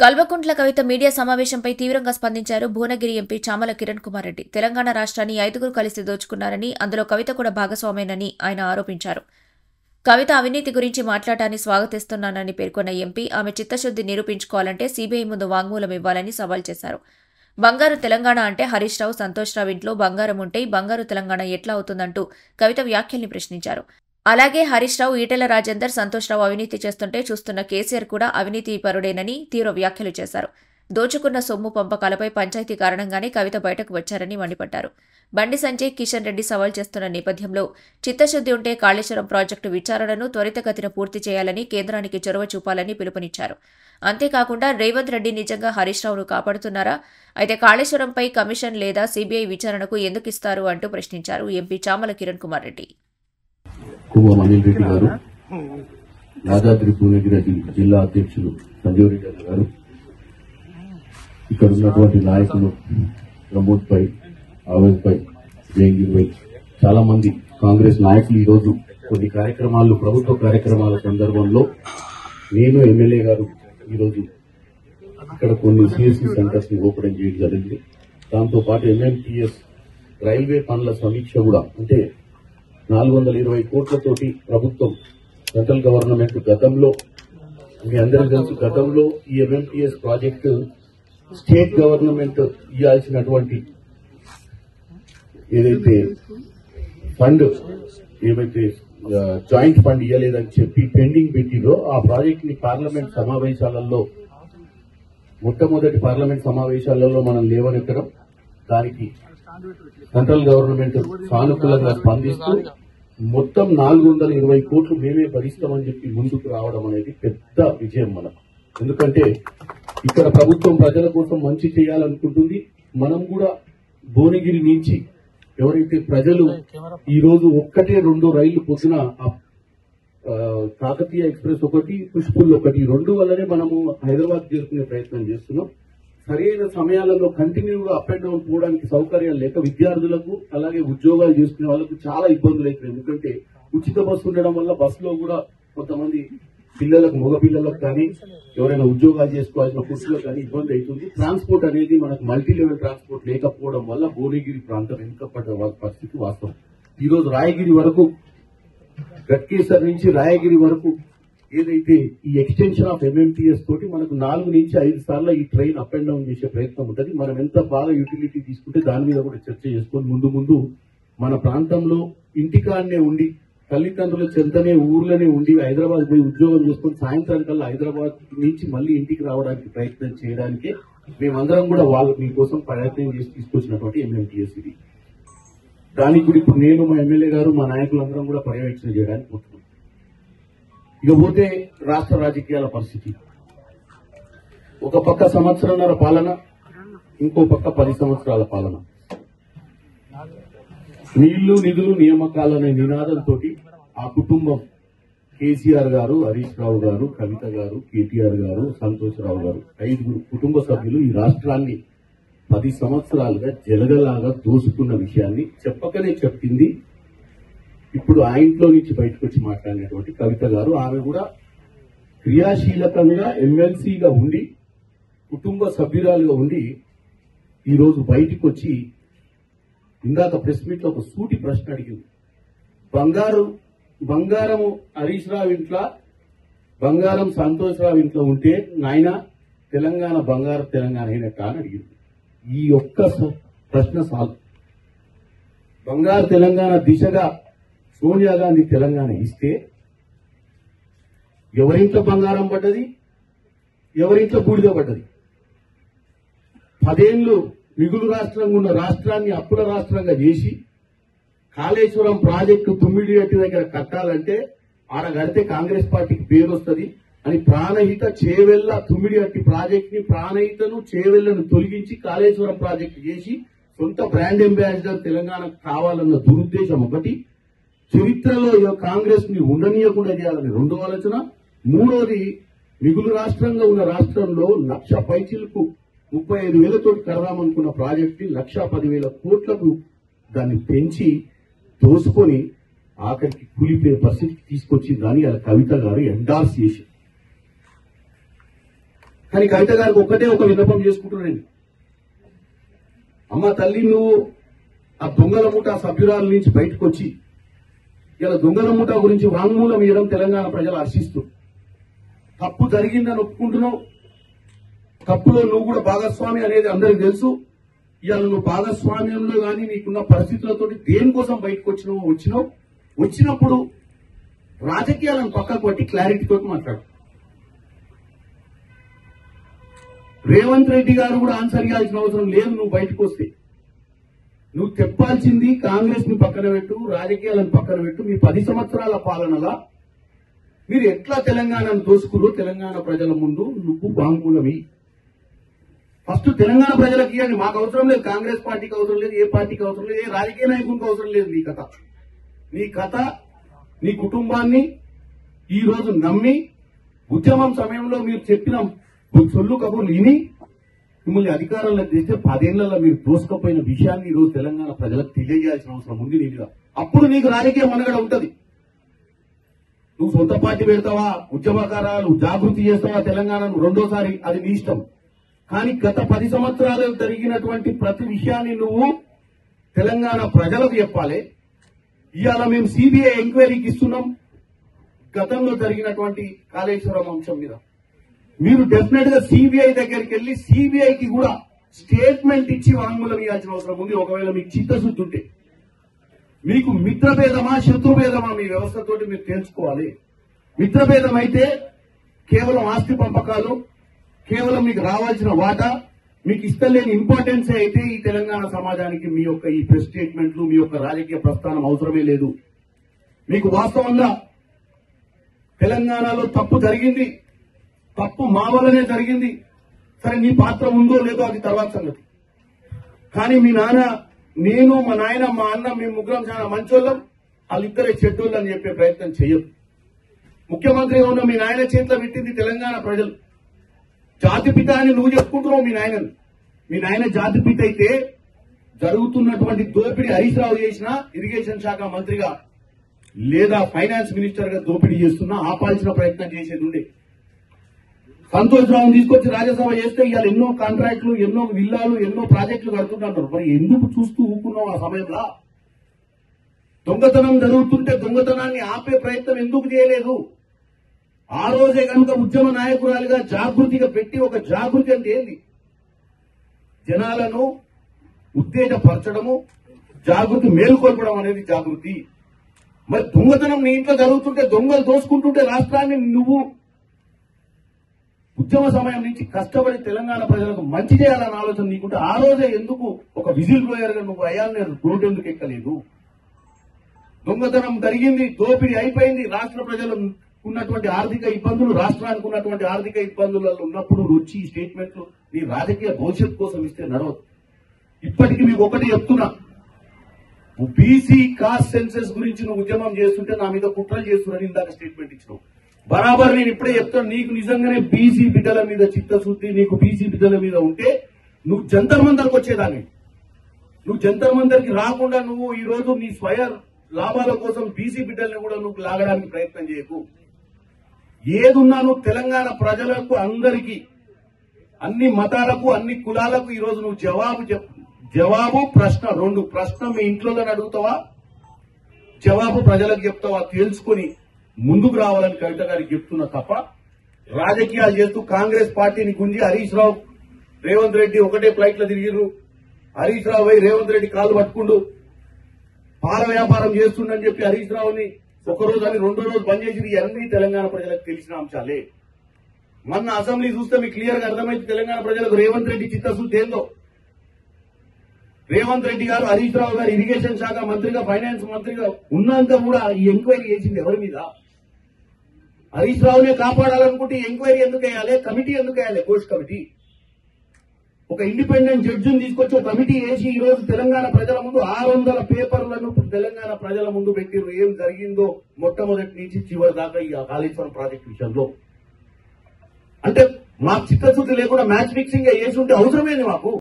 Kalvakuntla Kavitha media సమావేశంపై తీవ్రంగా స్పందించారు Bhuvanagiri MP Chamala Kiran Kumar Reddy. Telangana రాష్ట్రాన్ని 5గురు కలిసి దోచుకున్నారని, అందులో కవిత కూడా భాగస్వామేనని ఆయన ఆరోపించారు. కవిత అవినీతి గురించి మాట్లాడటాన్ని స్వాగతిస్తున్నానని పేర్కొన్న ఎంపీ ఆమె చిత్తశుద్ది నిరూపించుకోవాలంటే సీబీఐ ముందు వాంగ్మూలం ఇవ్వాలని సవాల్ చేశారు. బంగారు తెలంగాణ అంటే హరీష్ రావు, సంతోష్ రావు ఇంట్లో బంగారం ఉంటే బంగారు తెలంగాణ ఎట్లా అవుతుందంటూ కవిత వ్యాఖ్యల్ని ప్రశ్నించారు. అలాగే హరీష్ రావు, ఈటెల రాజేందర్, సంతోష్ రావు అవినీతి చేస్తుంటే చూస్తున్న కేసీఆర్ కూడా అవినీతి పరుడేనని తీవ్ర వ్యాఖ్యలు చేశారు. దోచుకున్న సొమ్ము పంపకాలపై పంచాయతీ కారణంగానే కవిత బయటకు వచ్చారని మండిపడ్డారు. బండి సంజయ్, కిషన్ రెడ్డి సవాల్ చేస్తున్న నేపథ్యంలో చిత్తశుద్ది ఉంటే కాళేశ్వరం ప్రాజెక్టు విచారణను త్వరితగతిన పూర్తి చేయాలని, కేంద్రానికి చొరవ చూపాలని పిలుపునిచ్చారు. అంతేకాకుండా రేవంత్ రెడ్డి నిజంగా హరీష్ రావును కాపాడుతున్నారా? అయితే కాళేశ్వరంపై కమిషన్ లేదా సీబీఐ విచారణకు ఎందుకు ఇస్తారు అంటూ ప్రశ్నించారు ఎంపీ చామల కిరణ్ కుమార్ రెడ్డి. అనిల్ రెడ్డి గారు, యాదాద్రి భువనగిరి జిల్లా అధ్యక్షులు సంజీవ్ రెడ్డి గారు, ఇక్కడ ఉన్నటువంటి నాయకులు ప్రమోద్ పై, ఆవేద్ పై, జయంగిర్ పై, చాలా మంది కాంగ్రెస్ నాయకులు ఈరోజు కొన్ని కార్యక్రమాలు, ప్రభుత్వ కార్యక్రమాల సందర్భంలో నేను ఎమ్మెల్యే గారు ఈరోజు ఇక్కడ కొన్ని సిఎస్సి సెంటర్స్ ని ఓపెన్ చేయడం జరిగింది. దాంతో పాటు ఎంఎంటీఎస్ రైల్వే పనుల సమీక్ష కూడా, అంటే 420 కోట్లతోటి ప్రభుత్వం, సెంట్రల్ గవర్నమెంట్ గతంలో, మీ అందరికీ తెలుసు, గతంలో ఈ ఎంఎంటీఎస్ ప్రాజెక్టు స్టేట్ గవర్నమెంట్ ఇవ్వాల్సినటువంటి ఏదైతే ఫండ్, ఏవైతే జాయింట్ ఫండ్ ఇవ్వలేదని చెప్పి పెండింగ్ పెట్టిందో ఆ ప్రాజెక్ట్ ని పార్లమెంట్ సమావేశాలలో, మొట్టమొదటి పార్లమెంట్ సమావేశాలలో మనం లేవనెత్తడం, దానికి సెంట్రల్ గవర్నమెంట్ సానుకూలంగా స్పందిస్తూ మొత్తం 420 కోట్లు మేమే భరిస్తామని చెప్పి ముందుకు రావడం అనేది పెద్ద విజయం మనకు. ఎందుకంటే ఇక్కడ ప్రభుత్వం ప్రజల కోసం మంచి చేయాలనుకుంటుంది. మనం కూడా భువనగిరి నుంచి ఎవరైతే ప్రజలు ఈ రోజు ఒక్కటే 2 రైళ్లు పొద్దున, కాకతీయ ఎక్స్ప్రెస్ ఒకటి, పుష్పుల్ ఒకటి, 2 వల్లనే మనము హైదరాబాద్ చేరుకునే ప్రయత్నం చేస్తున్నాం. సరైన సమయాలలో కంటిన్యూగా అప్ అండ్ డౌన్ పోవడానికి సౌకర్యాలు లేక విద్యార్థులకు, అలాగే ఉద్యోగాలు చేసుకునే వాళ్ళకు చాలా ఇబ్బందులు అవుతున్నాయి. ఎందుకంటే ఉచిత బస్సు ఉండడం వల్ల బస్సులో కూడా కొంతమంది పిల్లలకు, మగ పిల్లలకు కానీ, ఎవరైనా ఉద్యోగాలు చేసుకోవాల్సిన పురుషులకు కానీ ఇబ్బంది అవుతుంది. ట్రాన్స్పోర్ట్ అనేది మనకు మల్టీ లెవెల్ ట్రాన్స్పోర్ట్ లేకపోవడం వల్ల భువనగిరి ప్రాంతం వెనుకబడ్డ పరిస్థితి వాస్తవం. ఈ రోజు రాయగిరి వరకు, గట్కేసర్ నుంచి రాయగిరి వరకు ఏదైతే ఈ ఎక్స్టెన్షన్ ఆఫ్ ఎంఎంటీఎస్ తోటి మనకు 4 నుంచి 5 సార్లు ఈ ట్రైన్ అప్ అండ్ డౌన్ చేసే ప్రయత్నం ఉంటుంది. మనం ఎంత బాగా యూటిలిటీ తీసుకుంటే దాని మీద కూడా చర్చ చేసుకొని ముందు మన ప్రాంతంలో ఇంటికాడనే ఉండి, తల్లిదండ్రుల చెంతనే ఊర్లోనే ఉండి హైదరాబాద్ పోయి ఉద్యోగం చేసుకుని సాయంత్రానికల్లా హైదరాబాద్ నుంచి మళ్ళీ ఇంటికి రావడానికి ప్రయత్నం చేయడానికి మేమందరం కూడా మీకోసం ప్రయత్నం చేసి తీసుకొచ్చినటువంటి ఎంఎంటీఎస్ ఇది. దానికి కూడా ఇప్పుడు నేను, మా ఎమ్మెల్యే గారు, మా నాయకులందరం కూడా పర్యవేక్షణ చేయడానికి పోతున్నాం. ఇకపోతే రాష్ట్ర రాజకీయాల పరిస్థితి, ఒక పక్క 1.5 సంవత్సరాల పాలన, ఇంకో పక్క 10 సంవత్సరాల పాలన. నీళ్లు, నిధులు, నియామకాలనే నినాదంతో ఆ కుటుంబం, కేసీఆర్ గారు, హరీష్ రావు గారు, కవిత గారు, కేటీఆర్ గారు, సంతోష్ రావు గారు, 5 కుటుంబ సభ్యులు ఈ రాష్ట్రాన్ని 10 సంవత్సరాలుగా జలగలాగా దోసుకున్న విషయాన్ని చెప్పకనే చెప్పింది ఇప్పుడు ఆ ఇంట్లో నుంచి బయటకు వచ్చి మాట్లాడినటువంటి కవిత గారు. ఆమె కూడా క్రియాశీలకంగా ఎమ్మెల్సీగా ఉండి, కుటుంబ సభ్యురాలుగా ఉండి ఈరోజు బయటకు వచ్చి ఇందాక ప్రెస్ మీట్ లో ఒక సూటి ప్రశ్న అడిగింది. బంగారము హరీష్ రావు ఇంట్లో, బంగారం సంతోష్ రావు ఇంట్లో ఉంటే నాయన తెలంగాణ బంగారు తెలంగాణ అయినట్ట అని అడిగింది. ఈ ఒక్క ప్రశ్న సాల్వ్. బంగారు తెలంగాణ దిశగా సోనియా గాంధీ తెలంగాణ ఇస్తే ఎవరింట్లో బంగారం పడ్డది, ఎవరింట్లో బూడిద పడ్డది? 10 ఏళ్లు మిగులు రాష్ట్రంగా ఉన్న రాష్ట్రాన్ని అప్పుల రాష్ట్రంగా చేసి కాళేశ్వరం ప్రాజెక్టు తుమ్మిడిగట్టి దగ్గర కట్టాలంటే ఆడ కడితే కాంగ్రెస్ పార్టీకి పేరు వస్తుంది అని ప్రాణహిత చేవెళ్ల తుమ్మిడిగట్టి ప్రాజెక్ట్ ని, ప్రాణహితను చేవెళ్లను తొలగించి కాళేశ్వరం ప్రాజెక్టు చేసి సొంత బ్రాండ్ అంబాసిడర్ తెలంగాణకు కావాలన్న దురుద్దేశం ఒకటి. చరిత్రలో కాంగ్రెస్ ని ఉండనీయకుండా చేయాలని 2వ ఆలోచన. 3వది, మిగులు రాష్ట్రంగా ఉన్న రాష్ట్రంలో 1,00,000 పైచీలకు 35,000 కడదామనుకున్న ప్రాజెక్ట్ ని 1,10,000 కోట్లకు దాన్ని పెంచి దోసుకొని ఆఖరికి కూలిపోయే పరిస్థితికి తీసుకొచ్చిందని అలా కవిత గారు ఎండార్స్ చేసి కానీ కవిత గారికి ఒక్కటే ఒక విన్నపం చేసుకుంటున్నాను. అమ్మ తల్లి, నువ్వు ఆ దొంగల ముఠా సభ్యురాల నుంచి బయటకు వచ్చి ఇలా దొంగల ముఠా గురించి వాంగ్మూలం ఇవ్వడం తెలంగాణ ప్రజలు హర్షిస్తూ, తప్పు జరిగిందని ఒప్పుకుంటున్నావు, తప్పులో నువ్వు కూడా భాగస్వామి అనేది అందరికి తెలుసు. ఇవాళ నువ్వు భాగస్వామ్యంలో కానీ నీకున్న పరిస్థితులతో దేనికోసం బయటకు వచ్చినప్పుడు రాజకీయాలను పక్కకు పట్టి క్లారిటీతో మాట్లాడు. రేవంత్ రెడ్డి గారు కూడా ఆన్సర్ ఇవ్వాల్సిన అవసరం లేదు. నువ్వు బయటకు వస్తే నువ్వు చెప్పాల్సింది కాంగ్రెస్ ని పక్కన పెట్టు, రాజకీయాలను పక్కన పెట్టు. మీ 10 సంవత్సరాల పాలనలా మీరు ఎట్లా తెలంగాణను దోసుకురో తెలంగాణ ప్రజల ముందు నువ్వు వాంగ్మూలమి. ఫస్ట్ తెలంగాణ ప్రజలకు ఇవ్వండి. మాకు అవసరం లేదు, కాంగ్రెస్ పార్టీకి అవసరం లేదు, ఏ పార్టీకి అవసరం లేదు, ఏ రాజకీయ నాయకునికి అవసరం లేదు. నీ కథ నీ కుటుంబాన్ని ఈ రోజు నమ్మి ఉద్యమం సమయంలో మీరు చెప్పిన సొల్లు కబుర్లు విని మిమ్మల్ని అధికారంలో చేస్తే 10 ఏళ్లలో మీరు దోసుకపోయిన విషయాన్ని ఈ రోజు తెలంగాణ ప్రజలకు తెలియజేయాల్సిన అవసరం ఉంది నీగా. అప్పుడు నీకు రాజకీయ మనుగడ ఉంటది. నువ్వు సొంత పార్టీ పెడతావా, ఉద్యమకారాలు జాగృతి చేస్తావా తెలంగాణను రెండోసారి, అది నీ ఇష్టం. కానీ గత 10 సంవత్సరాలు జరిగినటువంటి ప్రతి విషయాన్ని నువ్వు తెలంగాణ ప్రజలకు చెప్పాలి. ఇవాళ మేము సిబిఐ ఎంక్వైరీకి ఇస్తున్నాం గతంలో జరిగినటువంటి కాళేశ్వరం అంశం మీద. మీరు డెఫినెట్ గా సిబిఐ దగ్గరికి వెళ్లి సిబిఐకి కూడా స్టేట్మెంట్ ఇచ్చి వాంగ్మూలం ఇవ్వాల్సిన అవసరం ఉంది. ఒకవేళ మీకు చిత్తశుద్ధి ఉంటే, మీకు మిత్రభేదమా శత్రుభేదమా మీ వ్యవస్థతోటి మీరు తెలుసుకోవాలి. మిత్రభేదం అయితే కేవలం ఆస్తి పంపకాలు, కేవలం మీకు రావాల్సిన వాటా, మీకు ఇష్టలేని ఇంపార్టెన్స్ అయితే ఈ తెలంగాణ సమాజానికి మీ యొక్క ఈ ప్రెస్ స్టేట్మెంట్లు, మీ యొక్క రాజకీయ ప్రస్థానం అవసరమే లేదు. మీకు వాస్తవంగా తెలంగాణలో తప్పు జరిగింది, తప్పు మా వల్లనే జరిగింది. సరే, నీ పాత్ర ఉందో లేదో అది తర్వాత సంగతి. కానీ మీ నాన్న, నేను, మా నాయన, మా అన్న, మేము ముగ్గురం చాలా మంచోళ్ళం, వాళ్ళిద్దరే చెడ్డోళ్ళు అని చెప్పే ప్రయత్నం చేయదు. ముఖ్యమంత్రిగా ఉన్న మీ నాయన చేతిలో పెట్టింది తెలంగాణ ప్రజలు. జాతిపిత అని నువ్వు చెప్పుకుంటున్నావు మీ నాయన జాతిపిత అయితే జరుగుతున్నటువంటి దోపిడీ హరీష్ రావు చేసిన ఇరిగేషన్ శాఖ మంత్రిగా లేదా ఫైనాన్స్ మినిస్టర్ గా దోపిడీ చేస్తున్నా ఆపాల్సిన ప్రయత్నం చేసేది ఉండే. సంతోష్ రావును తీసుకొచ్చి రాజ్యసభ చేస్తే ఇవాళ ఎన్నో కాంట్రాక్టులు, ఎన్నో విల్లాలు, ఎన్నో ప్రాజెక్టులు కడుతుంటారు. మరి ఎందుకు చూస్తూ ఊపుకున్నావు ఆ సమయంలో? దొంగతనం జరుగుతుంటే దొంగతనాన్ని ఆపే ప్రయత్నం ఎందుకు చేయలేదు? ఆ రోజే కనుక ఉద్యమ నాయకురాలుగా జాగృతిగా పెట్టి, ఒక జాగృతి అంటే ఏంది? జనాలను ఉత్తేజపరచడము, జాగృతి మేలుకొల్పడం అనేది జాగృతి. మరి దొంగతనం నీ ఇంట్లో జరుగుతుంటే, దొంగలు దోసుకుంటుంటే రాష్ట్రాన్ని నువ్వు ఉద్యమ సమయం నుంచి కష్టపడి తెలంగాణ ప్రజలకు మంచి చేయాలన్న ఆలోచన నీకుంటే ఆ రోజే ఎందుకు ఒక విజిల్ బ్లోయర్ గా నువ్వు అయ్యాలని రోడ్డు ఎందుకు ఎక్కలేదు? దొంగతనం జరిగింది, దోపిడీ అయిపోయింది. రాష్ట్ర ప్రజలు ఉన్నటువంటి ఆర్థిక ఇబ్బందులు, రాష్ట్రానికి ఉన్నటువంటి ఆర్థిక ఇబ్బందులలో ఉన్నప్పుడు వచ్చి ఈ స్టేట్మెంట్లు నీ రాజకీయ భవిష్యత్తు కోసం ఇస్తే నడవదు. ఇప్పటికీ మీకు ఒకటి చెప్తున్నా, బీసీ కాస్ట్ సెన్సెస్ గురించి నువ్వు ఉద్యమం చేస్తుంటే నా మీద కుట్రలు చేస్తున్నారని ఇందాక స్టేట్మెంట్ ఇచ్చినావు. బరాబర్ నేను ఇప్పుడే చెప్తాను, నీకు నిజంగానే బీసీ బిడ్డల మీద చిత్తశుద్ధి, నీకు బీసీ బిడ్డల మీద ఉంటే నువ్వు జంతర్ మంతర్కి వచ్చేదాన్ని. నువ్వు జంతర్ మంతర్కి రాకుండా నువ్వు ఈ రోజు నీ స్వయ లాభాల కోసం బీసీ బిడ్డల్ని కూడా నువ్వు లాగడానికి ప్రయత్నం చేయకు. ఏదున్నా నువ్వు తెలంగాణ ప్రజలకు, అందరికీ, అన్ని మతాలకు, అన్ని కులాలకు ఈ రోజు నువ్వు జవాబు ప్రశ్న, 2 ప్రశ్న మీ ఇంట్లోనే అడుగుతావా, జవాబు ప్రజలకు చెప్తావా తెలుసుకుని ముందుకు రావాలని కవిత గారికి చెప్తున్నా తప్ప రాజకీయాలు చేస్తూ కాంగ్రెస్ పార్టీని గుంజి హరీష్ రావు, రేవంత్ రెడ్డి ఒకటే ఫ్లైట్ లో తిరిగిర్రు. హరీష్ రావు పోయి రేవంత్ రెడ్డి కాళ్ళు పట్టుకుంటూ పాల వ్యాపారం చేస్తుండని చెప్పి హరీష్ రావుని ఒకరోజు అని 2వ రోజు బంద్ చేసింది. ఇవన్నీ తెలంగాణ ప్రజలకు తెలిసిన అంశాలే. మొన్న అసెంబ్లీ చూస్తే మీకు క్లియర్ గా అర్థమైంది తెలంగాణ ప్రజలకు రేవంత్ రెడ్డి చిత్తశుద్ధి ఏందో. రేవంత్ రెడ్డి గారు, హరీష్ రావు గారు ఇరిగేషన్ శాఖ మంత్రిగా, ఫైనాన్స్ మంత్రిగా ఉన్నంత కూడా ఈ ఎంక్వైరీ చేసింది ఎవరి మీద? హరీష్ రావునే కాపాడాలనుకుంటే ఎంక్వైరీ ఎందుకు వేయాలి? కమిటీ ఎందుకు వేయాలి? Coast committee. ఒక ఇండిపెండెంట్ జడ్జిని తీసుకొచ్చి ఒక కమిటీ వేసి ఈ రోజు తెలంగాణ ప్రజల ముందు 600 పేపర్లను తెలంగాణ ప్రజల ముందు పెట్టిర్రు. ఏం జరిగిందో మొట్టమొదటి నుంచి చివరి దాకా ఈ కాళేశ్వరం ప్రాజెక్టు విషయంలో. అంటే మాకు చిత్తశుద్ధి లేకుండా మ్యాచ్ ఫిక్సింగ్ చేసి ఉంటే అవసరమేది మాకు.